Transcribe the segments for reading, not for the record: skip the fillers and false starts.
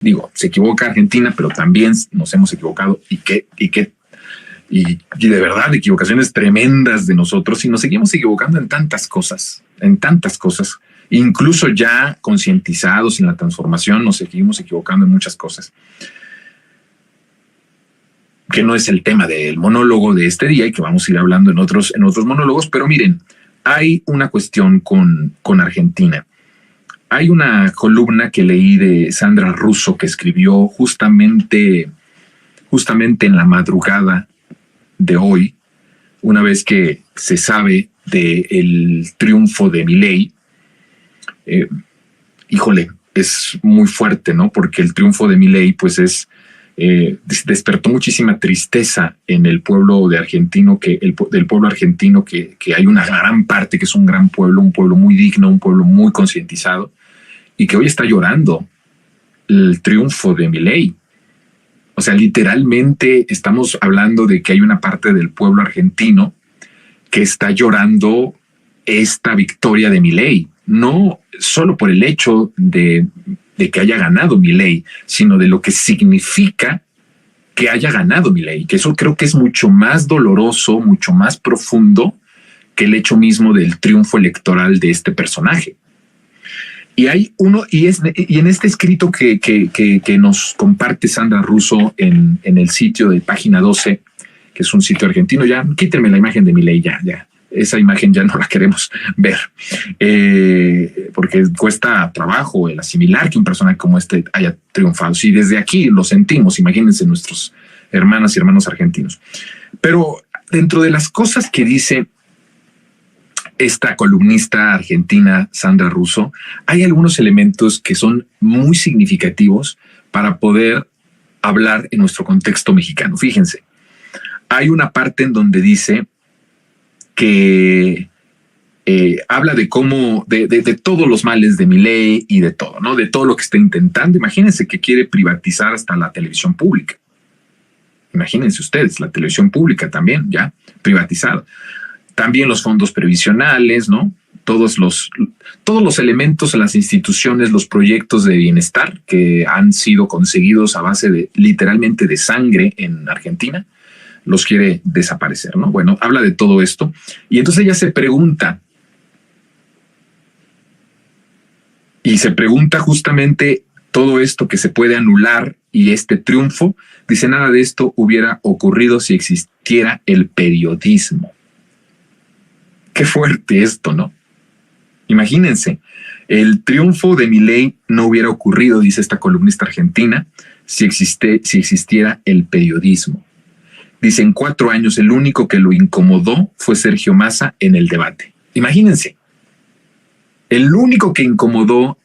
Digo, se equivoca Argentina, pero también nos hemos equivocado y de verdad equivocaciones tremendas de nosotros, y nos seguimos equivocando en tantas cosas, incluso ya concientizados en la transformación, nos seguimos equivocando en muchas cosas, que no es el tema del monólogo de este día y que vamos a ir hablando en otros monólogos. Pero miren, hay una cuestión con Argentina. Hay una columna que leí de Sandra Russo que escribió justamente en la madrugada de hoy, una vez que se sabe del triunfo de Milei. Híjole, es muy fuerte, ¿no? Porque el triunfo de Milei, pues despertó muchísima tristeza en el pueblo argentino, que hay una gran parte que es un gran pueblo, un pueblo muy digno, un pueblo muy concientizado, y que hoy está llorando el triunfo de Milei. O sea, literalmente estamos hablando de que hay una parte del pueblo argentino que está llorando esta victoria de Milei, no solo por el hecho de que haya ganado Milei, sino de lo que significa que haya ganado Milei, que eso creo que es mucho más doloroso, mucho más profundo que el hecho mismo del triunfo electoral de este personaje. Y hay uno, y en este escrito que nos comparte Sandra Russo en el sitio de Página 12, que es un sitio argentino, ya quítenme la imagen de Milei, ya. Esa imagen ya no la queremos ver, porque cuesta trabajo el asimilar que un personaje como este haya triunfado. Si desde aquí lo sentimos, imagínense nuestros hermanas y hermanos argentinos. Pero dentro de las cosas que dice esta columnista argentina, Sandra Russo, hay algunos elementos que son muy significativos para poder hablar en nuestro contexto mexicano. Fíjense, hay una parte en donde dice que habla de cómo, de todos los males de Milei y de todo, ¿no? De todo lo que está intentando. Imagínense que quiere privatizar hasta la televisión pública. Imagínense ustedes, la televisión pública también ya privatizada. También los fondos previsionales, ¿no? Todos los elementos, las instituciones, los proyectos de bienestar que han sido conseguidos a base de literalmente de sangre en Argentina, los quiere desaparecer, ¿no? Bueno, habla de todo esto y entonces ella se pregunta justamente todo esto que se puede anular y este triunfo, dice, nada de esto hubiera ocurrido si existiera el periodismo. Qué fuerte esto, ¿no? Imagínense, el triunfo de Milei no hubiera ocurrido, dice esta columnista argentina, si existiera el periodismo. Dice, en 4 años el único que lo incomodó fue Sergio Massa en el debate. Imagínense, el único que incomodó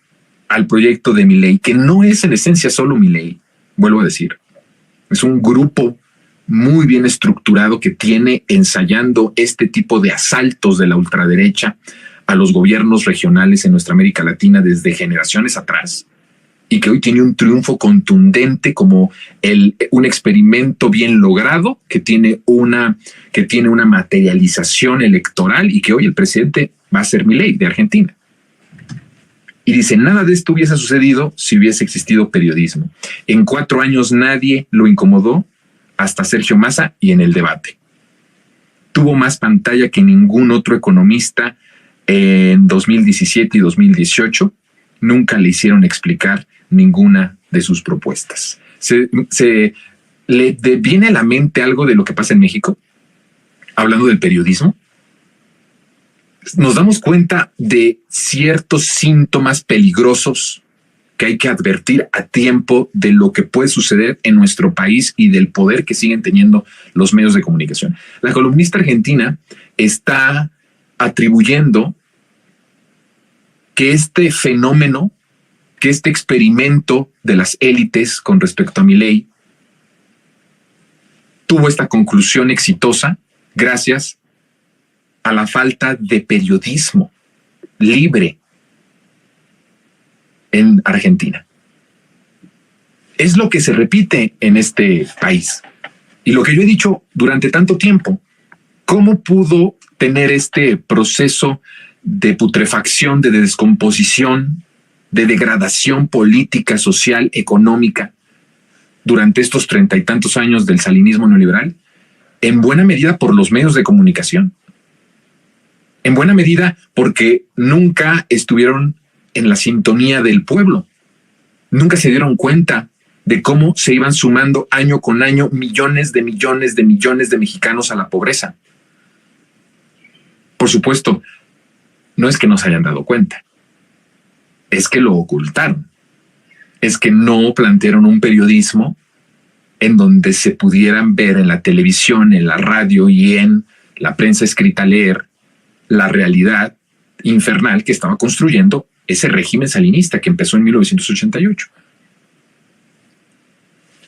al proyecto de Milei, que no es en esencia solo Milei, vuelvo a decir, es un grupo muy bien estructurado que tiene ensayando este tipo de asaltos de la ultraderecha a los gobiernos regionales en nuestra América Latina desde generaciones atrás, y que hoy tiene un triunfo contundente como un experimento bien logrado que tiene una materialización electoral y que hoy el presidente va a ser Milei de Argentina. Y dice, nada de esto hubiese sucedido si hubiese existido periodismo. En 4 años nadie lo incomodó hasta Sergio Massa y en el debate. Tuvo más pantalla que ningún otro economista en 2017 y 2018. Nunca le hicieron explicar ninguna de sus propuestas. ¿Viene a la mente algo de lo que pasa en México? Hablando del periodismo. Nos damos cuenta de ciertos síntomas peligrosos que hay que advertir a tiempo de lo que puede suceder en nuestro país y del poder que siguen teniendo los medios de comunicación. La columnista argentina está atribuyendo que este fenómeno, que este experimento de las élites con respecto a Milei tuvo esta conclusión exitosa gracias a la falta de periodismo libre en Argentina. Es lo que se repite en este país. Y lo que yo he dicho durante tanto tiempo, ¿cómo pudo tener este proceso de putrefacción, de descomposición de degradación política, social, económica durante estos 30 y tantos años del salinismo neoliberal? En buena medida por los medios de comunicación. En buena medida porque nunca estuvieron en la sintonía del pueblo. Nunca se dieron cuenta de cómo se iban sumando año con año millones de mexicanos a la pobreza. Por supuesto, no es que no se hayan dado cuenta, es que lo ocultaron, es que no plantearon un periodismo en donde se pudieran ver en la televisión, en la radio y en la prensa escrita leer la realidad infernal que estaba construyendo ese régimen salinista que empezó en 1988.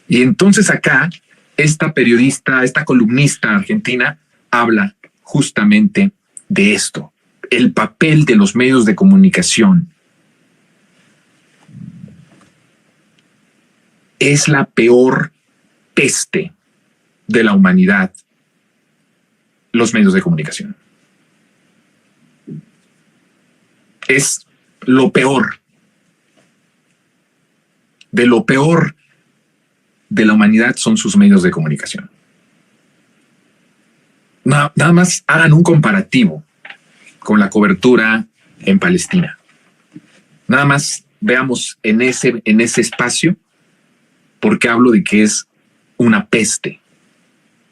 Y entonces acá, esta periodista, esta columnista argentina, habla justamente de esto, el papel de los medios de comunicación. Es la peor peste de la humanidad, los medios de comunicación. Es lo peor. De lo peor de la humanidad son sus medios de comunicación. Nada más hagan un comparativo con la cobertura en Palestina. Nada más veamos en ese espacio porque hablo de que es una peste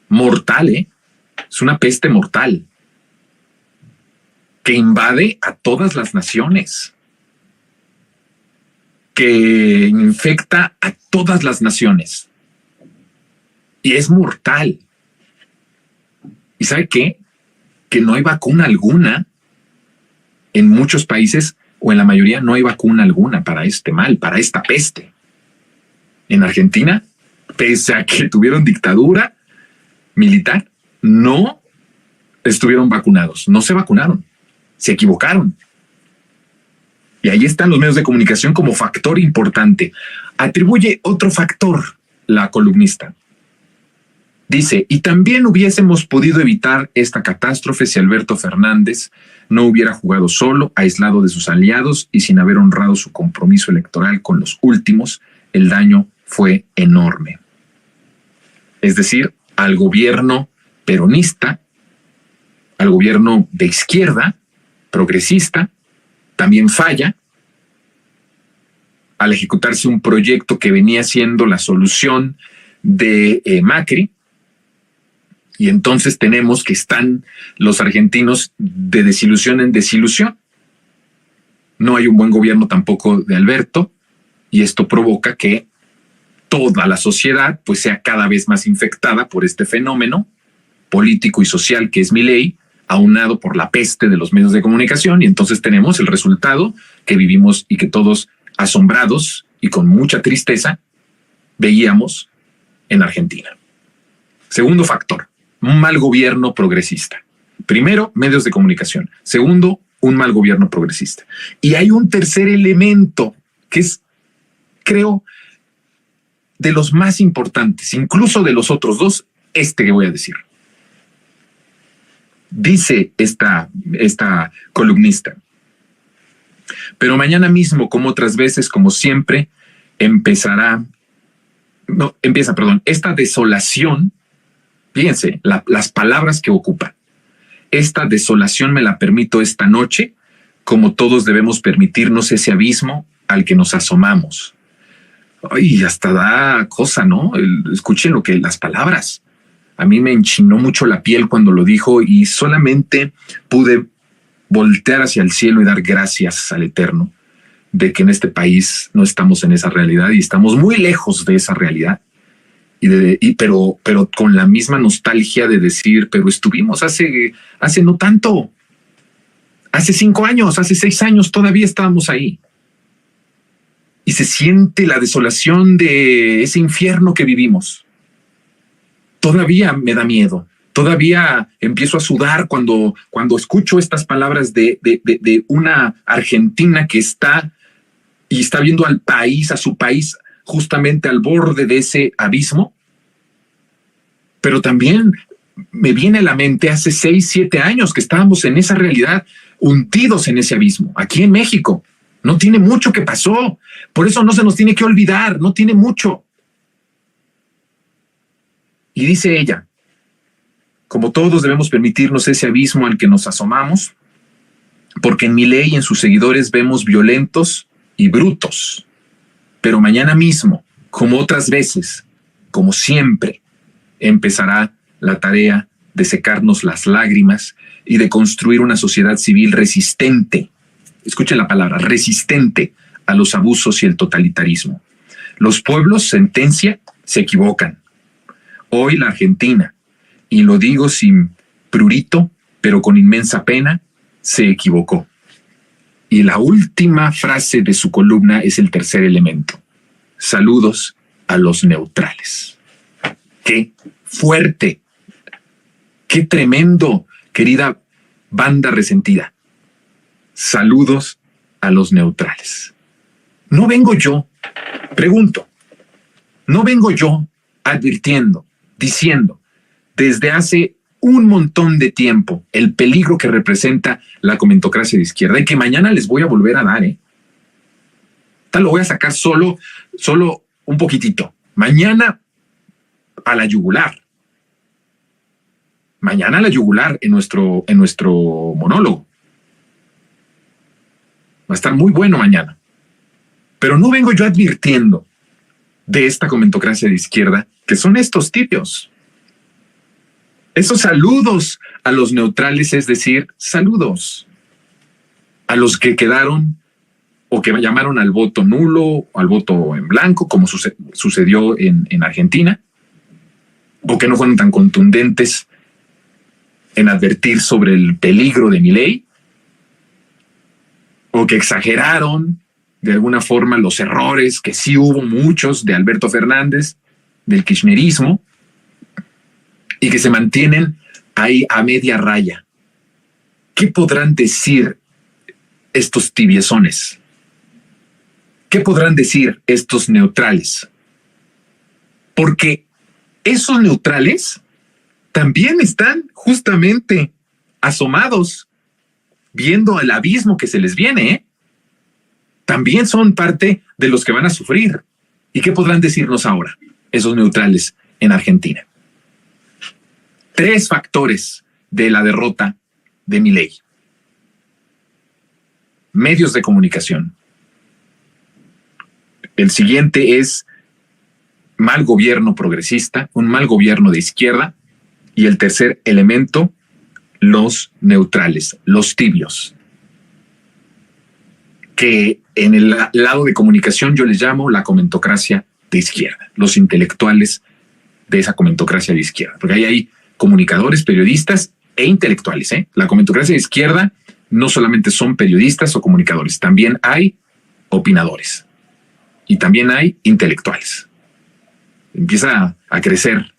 mortal, es una peste mortal que invade a todas las naciones, que infecta a todas las naciones y es mortal. ¿Y sabe qué? Que no hay vacuna alguna en muchos países, o en la mayoría no hay vacuna alguna para este mal, para esta peste. En Argentina, pese a que tuvieron dictadura militar, no estuvieron vacunados, no se vacunaron, se equivocaron. Y ahí están los medios de comunicación como factor importante. Atribuye otro factor la columnista. Dice, y también hubiésemos podido evitar esta catástrofe si Alberto Fernández no hubiera jugado solo, aislado de sus aliados y sin haber honrado su compromiso electoral con los últimos. El daño fue enorme. Es decir, al gobierno peronista, al gobierno de izquierda, progresista, también falla al ejecutarse un proyecto que venía siendo la solución de Macri. Y entonces tenemos que están los argentinos de desilusión en desilusión. No hay un buen gobierno tampoco de Alberto y esto provoca que toda la sociedad pues sea cada vez más infectada por este fenómeno político y social que es Milei, aunado por la peste de los medios de comunicación, y entonces tenemos el resultado que vivimos y que todos asombrados y con mucha tristeza veíamos en Argentina. Segundo factor, un mal gobierno progresista. Primero, medios de comunicación. Segundo, un mal gobierno progresista. Y hay un tercer elemento que es, creo, de los más importantes, incluso de los otros dos, que voy a decir. Dice esta columnista, pero mañana mismo, como otras veces, como siempre, empieza, esta desolación. Fíjense, las palabras que ocupa. Esta desolación me la permito esta noche, como todos debemos permitirnos ese abismo al que nos asomamos. Ay, hasta da cosa, ¿no? Escuchen las palabras. A mí me enchinó mucho la piel cuando lo dijo y solamente pude voltear hacia el cielo y dar gracias al Eterno de que en este país no estamos en esa realidad y estamos muy lejos de esa realidad. Pero con la misma nostalgia de decir, pero estuvimos hace no tanto, hace 5 años, hace 6 años, todavía estábamos ahí. Y se siente la desolación de ese infierno que vivimos. Todavía me da miedo, todavía empiezo a sudar cuando escucho estas palabras de una Argentina que está viendo al país, a su país, justamente al borde de ese abismo. Pero también me viene a la mente hace 6, 7 años que estábamos en esa realidad, hundidos en ese abismo, aquí en México, No tiene mucho que pasó. Por eso no se nos tiene que olvidar. No tiene mucho. Y dice ella, como todos debemos permitirnos ese abismo al que nos asomamos, porque en Milei y en sus seguidores vemos violentos y brutos. Pero mañana mismo, como otras veces, como siempre, empezará la tarea de secarnos las lágrimas y de construir una sociedad civil resistente. Escuchen la palabra, resistente a los abusos y el totalitarismo. Los pueblos, sentencia, se equivocan. Hoy la Argentina, y lo digo sin prurito, pero con inmensa pena, se equivocó. Y la última frase de su columna es el tercer elemento. Saludos a los neutrales. ¡Qué fuerte! ¡Qué tremendo, querida banda resentida! Saludos a los neutrales. No vengo yo, pregunto, no vengo yo advirtiendo, diciendo desde hace un montón de tiempo el peligro que representa la comentocracia de izquierda y que mañana les voy a volver a dar, Tal lo voy a sacar solo un poquitito. Mañana a la yugular. Mañana a la yugular en nuestro monólogo. Va a estar muy bueno mañana. Pero no vengo yo advirtiendo de esta comentocracia de izquierda que son estos tibios. Esos saludos a los neutrales, es decir, saludos a los que quedaron o que llamaron al voto nulo o al voto en blanco, como sucedió en Argentina, o que no fueron tan contundentes en advertir sobre el peligro de Milei, o que exageraron de alguna forma los errores, que sí hubo muchos, de Alberto Fernández, del kirchnerismo, y que se mantienen ahí a media raya. ¿Qué podrán decir estos tibiezones? ¿Qué podrán decir estos neutrales? Porque esos neutrales también están justamente asomados, viendo el abismo que se les viene, También son parte de los que van a sufrir. ¿Y qué podrán decirnos ahora esos neutrales en Argentina? 3 factores de la derrota de Milei. Medios de comunicación. El siguiente es mal gobierno progresista, un mal gobierno de izquierda. Y el tercer elemento, los neutrales, los tibios, que en el lado de comunicación yo les llamo la comentocracia de izquierda, los intelectuales de esa comentocracia de izquierda, porque ahí hay comunicadores, periodistas e intelectuales. La comentocracia de izquierda no solamente son periodistas o comunicadores, también hay opinadores y también hay intelectuales. Empieza a crecer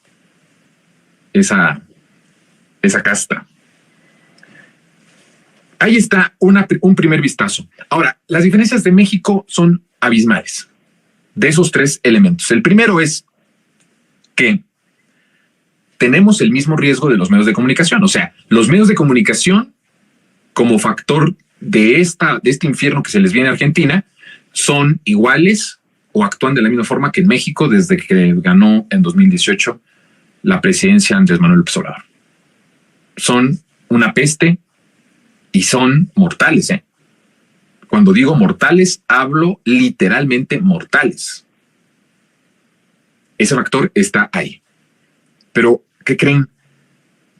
esa casta. Ahí está un primer vistazo. Ahora, las diferencias de México son abismales de esos 3 elementos. El primero es que tenemos el mismo riesgo de los medios de comunicación. O sea, los medios de comunicación, como factor de este infierno que se les viene a Argentina, son iguales o actúan de la misma forma que en México desde que ganó en 2018 la presidencia Andrés Manuel López Obrador. Son una peste y son mortales. Cuando digo mortales, hablo literalmente mortales. Ese factor está ahí. Pero, ¿qué creen?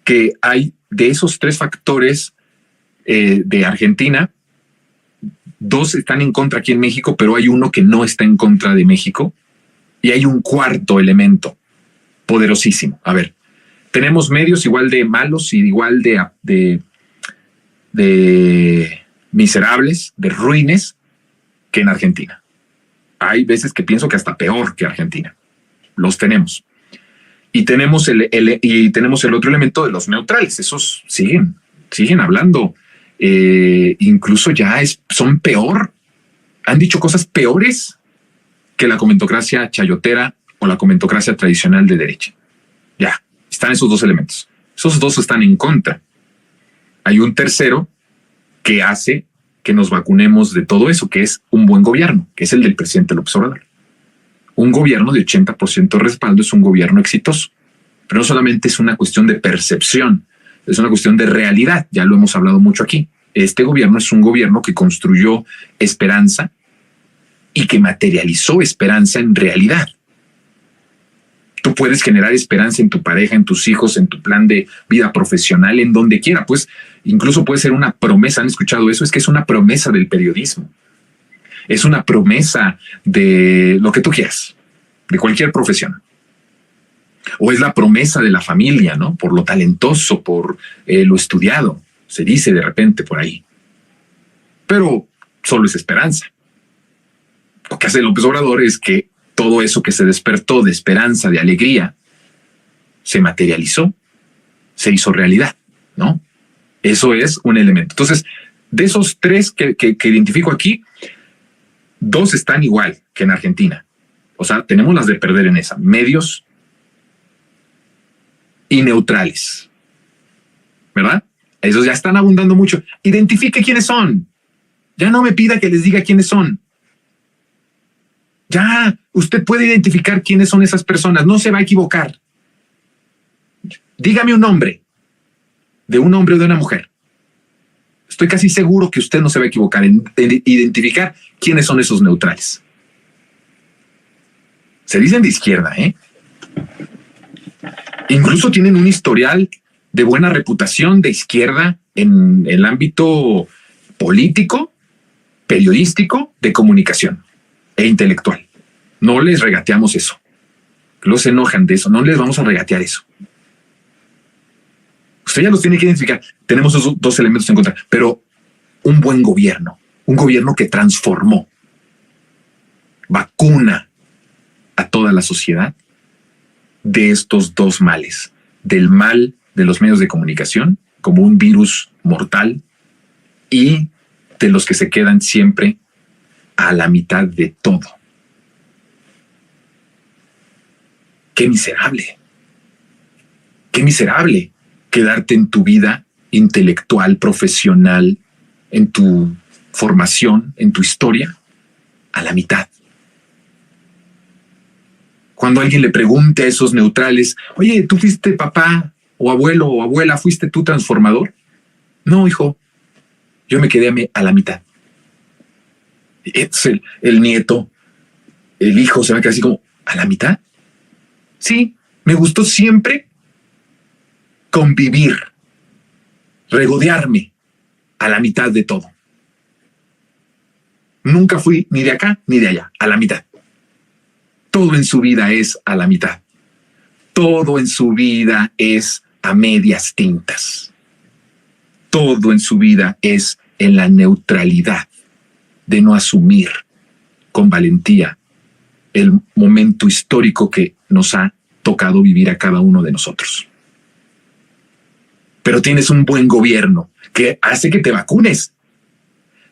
Que hay de esos 3 factores de Argentina, 2 están en contra aquí en México, pero hay uno que no está en contra de México. Y hay un cuarto elemento poderosísimo. A ver, tenemos medios igual de malos y igual de miserables, de ruines que en Argentina. Hay veces que pienso que hasta peor que Argentina. Los tenemos. Y tenemos el otro elemento de los neutrales. Esos siguen hablando. Incluso ya son peor. Han dicho cosas peores que la comentocracia chayotera o la comentocracia tradicional de derecha. Ya, están esos 2 elementos. Esos 2 están en contra. Hay un tercero que hace que nos vacunemos de todo eso, que es un buen gobierno, que es el del presidente López Obrador. Un gobierno de 80% de respaldo es un gobierno exitoso, pero no solamente es una cuestión de percepción, es una cuestión de realidad. Ya lo hemos hablado mucho aquí. Este gobierno es un gobierno que construyó esperanza y que materializó esperanza en realidad. Tú puedes generar esperanza en tu pareja, en tus hijos, en tu plan de vida profesional, en donde quiera. Pues incluso puede ser una promesa. ¿Han escuchado eso? Es que es una promesa del periodismo. Es una promesa de lo que tú quieras, de cualquier profesión. O es la promesa de la familia, ¿no? Por lo talentoso, por lo estudiado. Se dice de repente por ahí. Pero solo es esperanza. Lo que hace López Obrador es que todo eso que se despertó de esperanza, de alegría, se materializó, se hizo realidad, ¿no? Eso es un elemento. Entonces, de esos tres que identifico aquí, dos están igual que en Argentina. O sea, tenemos las de perder en esa. Medios y neutrales, ¿verdad? Esos ya están abundando mucho. Identifique quiénes son. Ya no me pida que les diga quiénes son. Ya, usted puede identificar quiénes son esas personas. No se va a equivocar. Dígame un nombre. De un hombre o de una mujer. Estoy casi seguro que usted no se va a equivocar en identificar quiénes son esos neutrales. Se dicen de izquierda, ¿eh? Incluso tienen un historial de buena reputación de izquierda en el ámbito político, periodístico, de comunicación e intelectual. No les regateamos eso. Los enojan de eso. No les vamos a regatear eso. Usted ya los tiene que identificar. Tenemos esos dos elementos en contra, pero un buen gobierno, un gobierno que transformó, vacuna a toda la sociedad de estos dos males, del mal de los medios de comunicación como un virus mortal y de los que se quedan siempre a la mitad de todo. Qué miserable quedarte en tu vida intelectual, profesional, en tu formación, en tu historia, a la mitad. Cuando alguien le pregunte a esos neutrales, oye, ¿tú fuiste papá o abuelo o abuela? ¿Fuiste tú transformador? No, hijo, yo me quedé a la mitad. Es el nieto, el hijo se va a quedar así como, ¿a la mitad? Sí, me gustó siempre convivir, regodearme a la mitad de todo. Nunca fui ni de acá ni de allá, a la mitad. Todo en su vida es a la mitad. Todo en su vida es a medias tintas. Todo en su vida es en la neutralidad de no asumir con valentía el momento histórico que nos ha tocado vivir a cada uno de nosotros. Pero tienes un buen gobierno que hace que te vacunes.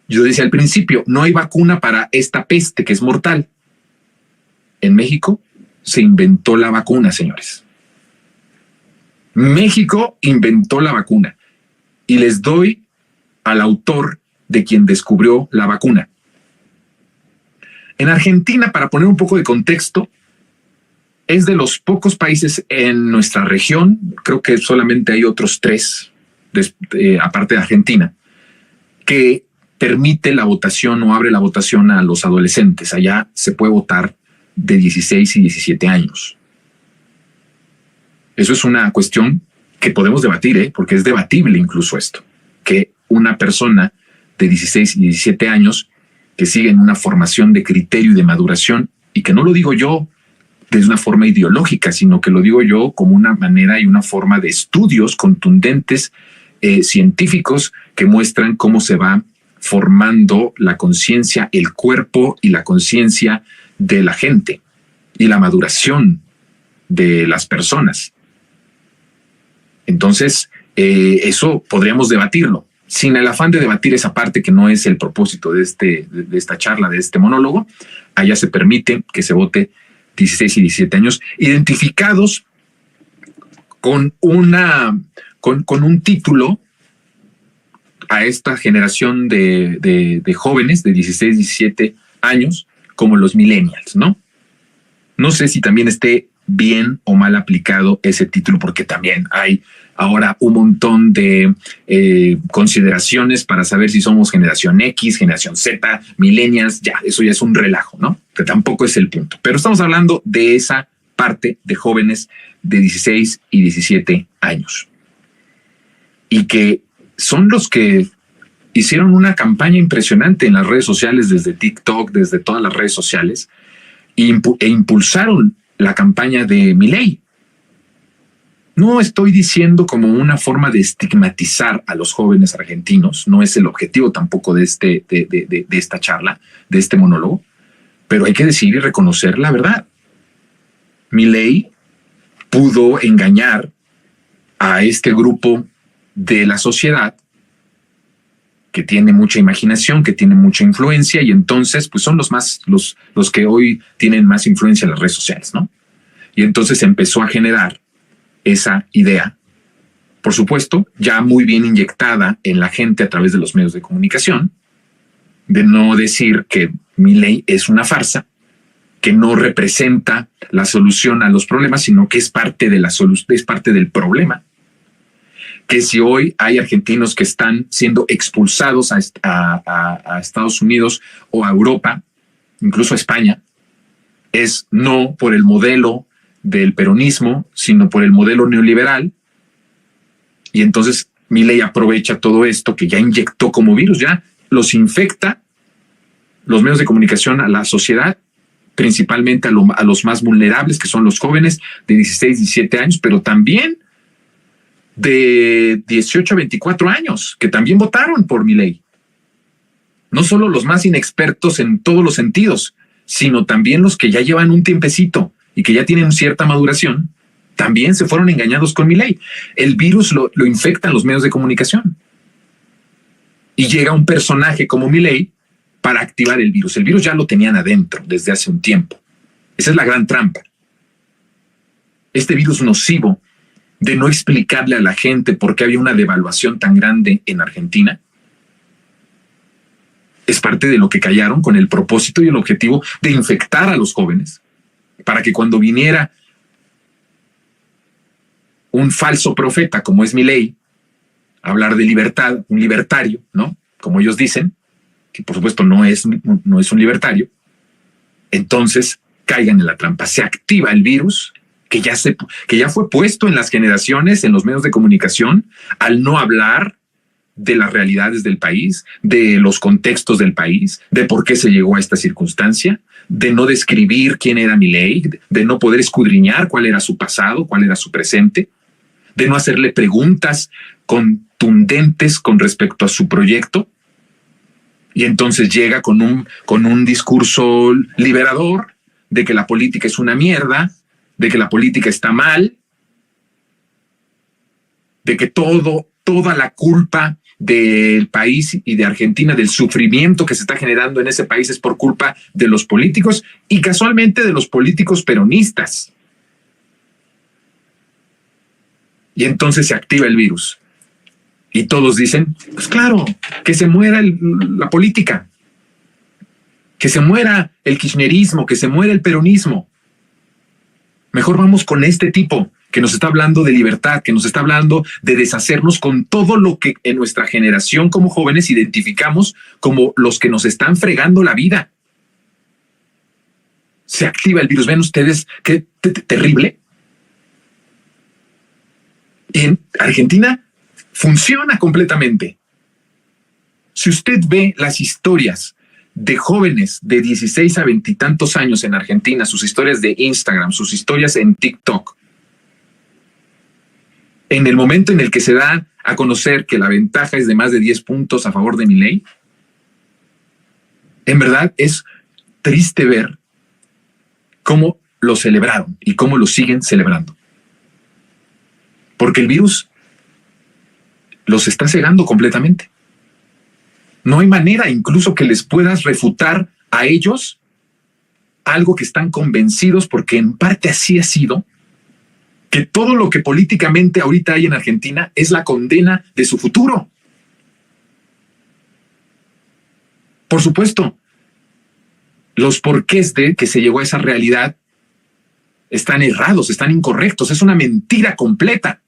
Yo decía al principio, no hay vacuna para esta peste que es mortal. En México se inventó la vacuna, señores. México inventó la vacuna y les doy al autor de quien descubrió la vacuna. En Argentina, para poner un poco de contexto, es de los pocos países en nuestra región, creo que solamente hay otros 3, aparte de Argentina, que permite la votación o abre la votación a los adolescentes. Allá se puede votar de 16 y 17 años. Eso es una cuestión que podemos debatir, porque es debatible incluso esto, que una persona de 16 y 17 años que sigue en una formación de criterio y de maduración, y que no lo digo yo desde una forma ideológica, sino que lo digo yo como una manera y una forma de estudios contundentes, científicos, que muestran cómo se va formando la conciencia, el cuerpo y la conciencia de la gente y la maduración de las personas. Entonces, eso podríamos debatirlo, sin el afán de debatir esa parte que no es el propósito de esta charla, de este monólogo. Allá se permite que se vote 16 y 17 años, identificados con un título a esta generación de jóvenes de 16, 17 años como los millennials, ¿no? No sé si también esté bien o mal aplicado ese título, porque también hay ahora un montón de consideraciones para saber si somos generación X, generación Z, millennials, ya, eso ya es un relajo, ¿no? Que tampoco es el punto. Pero estamos hablando de esa parte de jóvenes de 16 y 17 años. Y que son los que hicieron una campaña impresionante en las redes sociales, desde TikTok, desde todas las redes sociales, e impulsaron la campaña de Milei. No estoy diciendo como una forma de estigmatizar a los jóvenes argentinos, no es el objetivo tampoco de esta charla, de este monólogo, pero hay que decir y reconocer la verdad. Milei pudo engañar a este grupo de la sociedad que tiene mucha imaginación, que tiene mucha influencia, y entonces pues son los que hoy tienen más influencia en las redes sociales, ¿no? Y entonces empezó a generar esa idea, por supuesto, ya muy bien inyectada en la gente a través de los medios de comunicación, de no decir que Milei es una farsa, que no representa la solución a los problemas, sino que es parte de la solución, es parte del problema. Que si hoy hay argentinos que están siendo expulsados a Estados Unidos o a Europa, incluso a España, es no por el modelo del peronismo, sino por el modelo neoliberal. Y entonces Milei aprovecha todo esto que ya inyectó como virus, ya los infecta los medios de comunicación a la sociedad, principalmente a los más vulnerables, que son los jóvenes de 16, 17 años, pero también de 18 a 24 años, que también votaron por Milei. No solo los más inexpertos en todos los sentidos, sino también los que ya llevan un tiempecito y que ya tienen cierta maduración, también se fueron engañados con Milei. El virus lo infectan los medios de comunicación. Y llega un personaje como Milei para activar el virus. El virus ya lo tenían adentro desde hace un tiempo. Esa es la gran trampa. Este virus nocivo de no explicarle a la gente por qué había una devaluación tan grande en Argentina, es parte de lo que callaron con el propósito y el objetivo de infectar a los jóvenes para que cuando viniera un falso profeta como es Milei a hablar de libertad, un libertario, ¿no? Como ellos dicen, que por supuesto no es un libertario, entonces caigan en la trampa. Se activa el virus que ya fue puesto en las generaciones, en los medios de comunicación, al no hablar de las realidades del país, de los contextos del país, de por qué se llegó a esta circunstancia, de no describir quién era Milei, de no poder escudriñar cuál era su pasado, cuál era su presente, de no hacerle preguntas contundentes con respecto a su proyecto. Y entonces llega con un discurso liberador de que la política es una mierda, de que la política está mal, de que toda la culpa del país y de Argentina, del sufrimiento que se está generando en ese país, es por culpa de los políticos y casualmente de los políticos peronistas. Y entonces se activa el virus. Y todos dicen, pues claro, que se muera la política, que se muera el kirchnerismo, que se muera el peronismo. Mejor vamos con este tipo que nos está hablando de libertad, que nos está hablando de deshacernos con todo lo que en nuestra generación como jóvenes identificamos como los que nos están fregando la vida. Se activa el virus. ¿Ven ustedes qué terrible? En Argentina funciona completamente. Si usted ve las historias de jóvenes de 16 a 20 y tantos años en Argentina, sus historias de Instagram, sus historias en TikTok, en el momento en el que se da a conocer que la ventaja es de más de 10 puntos a favor de Milei, en verdad es triste ver cómo lo celebraron y cómo lo siguen celebrando. Porque el virus los está cegando completamente. No hay manera incluso que les puedas refutar a ellos algo que están convencidos, porque en parte así ha sido, que todo lo que políticamente ahorita hay en Argentina es la condena de su futuro. Por supuesto, los porqués de que se llegó a esa realidad están errados, están incorrectos, es una mentira completa.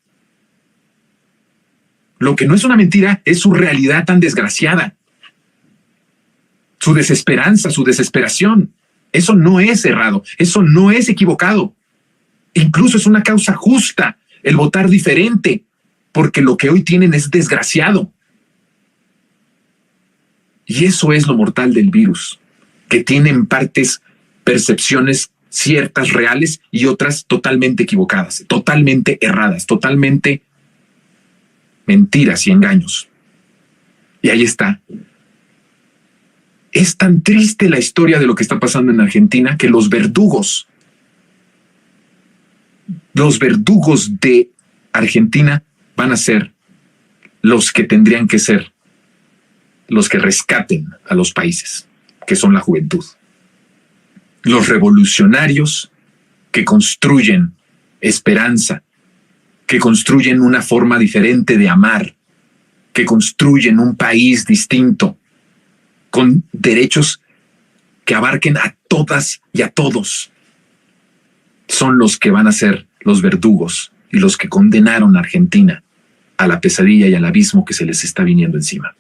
Lo que no es una mentira es su realidad tan desgraciada, su desesperanza, su desesperación. Eso no es errado, eso no es equivocado. Incluso es una causa justa el votar diferente, porque lo que hoy tienen es desgraciado. Y eso es lo mortal del virus, que tiene en partes percepciones ciertas, reales, y otras totalmente equivocadas, totalmente erradas, totalmente mentiras y engaños. Y ahí está. Es tan triste la historia de lo que está pasando en Argentina que los verdugos de Argentina van a ser los que tendrían que ser los que rescaten a los países, que son la juventud. Los revolucionarios que construyen esperanza, que construyen una forma diferente de amar, que construyen un país distinto, con derechos que abarquen a todas y a todos, son los que van a ser los verdugos y los que condenaron a Argentina a la pesadilla y al abismo que se les está viniendo encima.